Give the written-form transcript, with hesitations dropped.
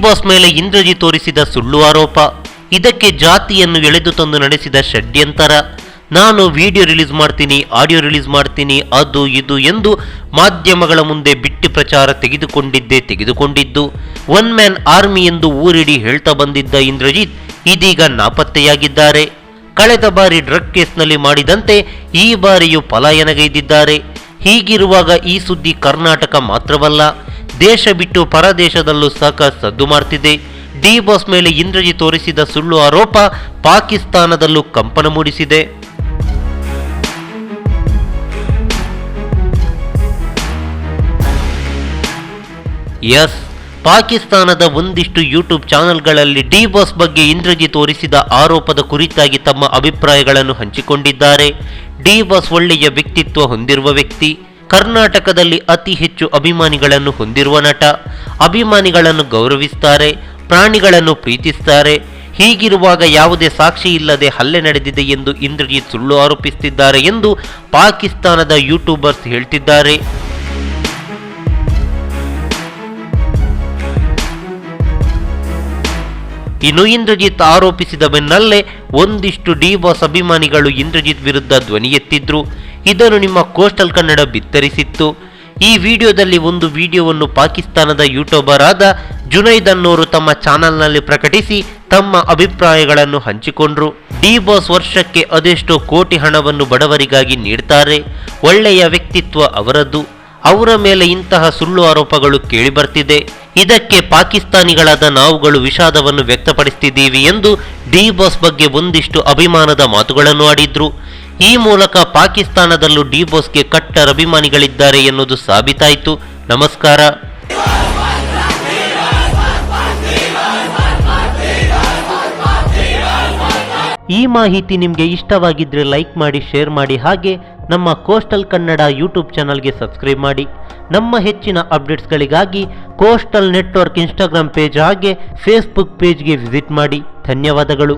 Boss ಮೇಲೆ ಇಂದ್ರಜಿತ್ ತೋರಿಸಿದ ಸುಳ್ಳು ಆರೋಪ, ಇದಕ್ಕೆ ಜಾತಿಯನ್ನು ಎಳೆದು ತಂದು ನಡೆಸಿದ ಷಡ್ಯಂತರ. ನಾನು ವಿಡಿಯೋ ರಿಲೀಸ್ ಮಾಡ್ತೀನಿ, ಆಡಿಯೋ ರಿಲೀಸ್ ಮಾಡ್ತೀನಿ, ಅದು ಇದು ಎಂದು ಮಾಧ್ಯಮಗಳ ಮುಂದೆ ಬಿಟ್ಟು ಪ್ರಚಾರ ತೆಗೆದುಕೊಂಡಿದ್ದು ಒನ್ ಮ್ಯಾನ್ ಆರ್ಮಿ ಎಂದು ಊರಿಡಿ ಹೇಳ್ತಾ ಬಂದಿದ್ದ ಇಂದ್ರಜಿತ್ ಇದೀಗ ನಾಪತ್ತೆಯಾಗಿದ್ದಾರೆ. ಕಳೆದ ಬಾರಿ ಡ್ರಗ್ ಕೇಸ್ನಲ್ಲಿ ಮಾಡಿದಂತೆ ಈ ಬಾರಿಯೂ ಪಲಾಯನಗೈದಿದ್ದಾರೆ. ಹೀಗಿರುವಾಗ ಈ ಸುದ್ದಿ ಕರ್ನಾಟಕ ಮಾತ್ರವಲ್ಲ, ದೇಶ ಬಿಟ್ಟು ಪರದೇಶದಲ್ಲೂ ಸಾಕ ಸದ್ದು ಮಾಡ್ತಿದೆ. ಡಿ ಬಾಸ್ ಮೇಲೆ ಇಂದ್ರಜಿತ್ ತೋರಿಸಿದ ಸುಳ್ಳು ಆರೋಪ ಪಾಕಿಸ್ತಾನದಲ್ಲೂ ಕಂಪನ ಮೂಡಿಸಿದೆ. ಎಸ್, ಪಾಕಿಸ್ತಾನದ ಒಂದಿಷ್ಟು ಯೂಟ್ಯೂಬ್ ಚಾನೆಲ್ಗಳಲ್ಲಿ ಡಿ ಬಾಸ್ ಬಗ್ಗೆ ಇಂದ್ರಜಿತ್ ತೋರಿಸಿದ ಆರೋಪದ ಕುರಿತಾಗಿ ತಮ್ಮ ಅಭಿಪ್ರಾಯಗಳನ್ನು ಹಂಚಿಕೊಂಡಿದ್ದಾರೆ. ಡಿ ಬಾಸ್ ಒಳ್ಳೆಯ ವ್ಯಕ್ತಿತ್ವ ಹೊಂದಿರುವ ವ್ಯಕ್ತಿ, ಕರ್ನಾಟಕದಲ್ಲಿ ಅತಿ ಹೆಚ್ಚು ಅಭಿಮಾನಿಗಳನ್ನು ಹೊಂದಿರುವ ನಟ, ಅಭಿಮಾನಿಗಳನ್ನು ಗೌರವಿಸ್ತಾರೆ, ಪ್ರಾಣಿಗಳನ್ನು ಪ್ರೀತಿಸ್ತಾರೆ. ಹೀಗಿರುವಾಗ ಯಾವುದೇ ಸಾಕ್ಷಿ ಇಲ್ಲದೆ ಹಲ್ಲೆ ನಡೆದಿದೆ ಎಂದು ಇಂದ್ರಜಿತ್ ಸುಳ್ಳು ಆರೋಪಿಸುತ್ತಿದ್ದಾರೆ ಎಂದು ಪಾಕಿಸ್ತಾನದ ಯೂಟ್ಯೂಬರ್ಸ್ ಹೇಳ್ತಿದ್ದಾರೆ. ಇನ್ನು ಇಂದ್ರಜಿತ್ ಆರೋಪಿಸಿದ ಬೆನ್ನಲ್ಲೇ ಒಂದಿಷ್ಟು ಡಿ ಬಾಸ್ ಅಭಿಮಾನಿಗಳು ಇಂದ್ರಜಿತ್ ವಿರುದ್ಧ ಧ್ವನಿ ಎತ್ತಿದ್ರು. ಇದನ್ನು ನಿಮ್ಮ ಕೋಸ್ಟಲ್ ಕನ್ನಡ ಬಿತ್ತರಿಸಿತ್ತು. ಈ ವಿಡಿಯೋದಲ್ಲಿ ಒಂದು ವಿಡಿಯೋವನ್ನು ಪಾಕಿಸ್ತಾನದ ಯೂಟ್ಯೂಬರ್ ಆದ ಜುನೈದ್ ಅನ್ನೋರು ತಮ್ಮ ಚಾನೆಲ್ನಲ್ಲಿ ಪ್ರಕಟಿಸಿ ತಮ್ಮ ಅಭಿಪ್ರಾಯಗಳನ್ನು ಹಂಚಿಕೊಂಡ್ರು. ಡಿ ಬಾಸ್ ವರ್ಷಕ್ಕೆ ಅದೆಷ್ಟೋ ಕೋಟಿ ಹಣವನ್ನು ಬಡವರಿಗಾಗಿ ನೀಡ್ತಾರೆ, ಒಳ್ಳೆಯ ವ್ಯಕ್ತಿತ್ವ ಅವರದ್ದು, ಅವರ ಮೇಲೆ ಇಂತಹ ಸುಳ್ಳು ಆರೋಪಗಳು ಕೇಳಿಬರ್ತಿದೆ. ಇದಕ್ಕೆ ಪಾಕಿಸ್ತಾನಿಗಳಾದ ನಾವುಗಳು ವಿಷಾದವನ್ನು ವ್ಯಕ್ತಪಡಿಸುತ್ತಿದ್ದೀವಿ ಎಂದು ಡಿ ಬಾಸ್ ಬಗ್ಗೆ ಒಂದಿಷ್ಟು ಅಭಿಮಾನದ ಮಾತುಗಳನ್ನು ಆಡಿದ್ರು. ಈ ಮೂಲಕ ಪಾಕಿಸ್ತಾನದಲ್ಲೂ ಡಿ ಬಾಸ್ಗೆ ಕಟ್ಟರ್ ಅಭಿಮಾನಿಗಳಿದ್ದಾರೆ ಎನ್ನುವುದು ಸಾಬೀತಾಯಿತು. ನಮಸ್ಕಾರ. ಈ ಮಾಹಿತಿ ನಿಮಗೆ ಇಷ್ಟವಾಗಿದ್ದರೆ ಲೈಕ್ ಮಾಡಿ, ಶೇರ್ ಮಾಡಿ, ಹಾಗೆ ನಮ್ಮ ಕೋಸ್ಟಲ್ ಕನ್ನಡ ಯೂಟ್ಯೂಬ್ ಚಾನಲ್ಗೆ ಸಬ್ಸ್ಕ್ರೈಬ್ ಮಾಡಿ. ನಮ್ಮ ಹೆಚ್ಚಿನ ಅಪ್ಡೇಟ್ಸ್ಗಳಿಗಾಗಿ ಕೋಸ್ಟಲ್ ನೆಟ್ವರ್ಕ್ ಇನ್ಸ್ಟಾಗ್ರಾಮ್ ಪೇಜ್ ಹಾಗೆ ಫೇಸ್ಬುಕ್ ಪೇಜ್ಗೆ ವಿಸಿಟ್ ಮಾಡಿ. ಧನ್ಯವಾದಗಳು.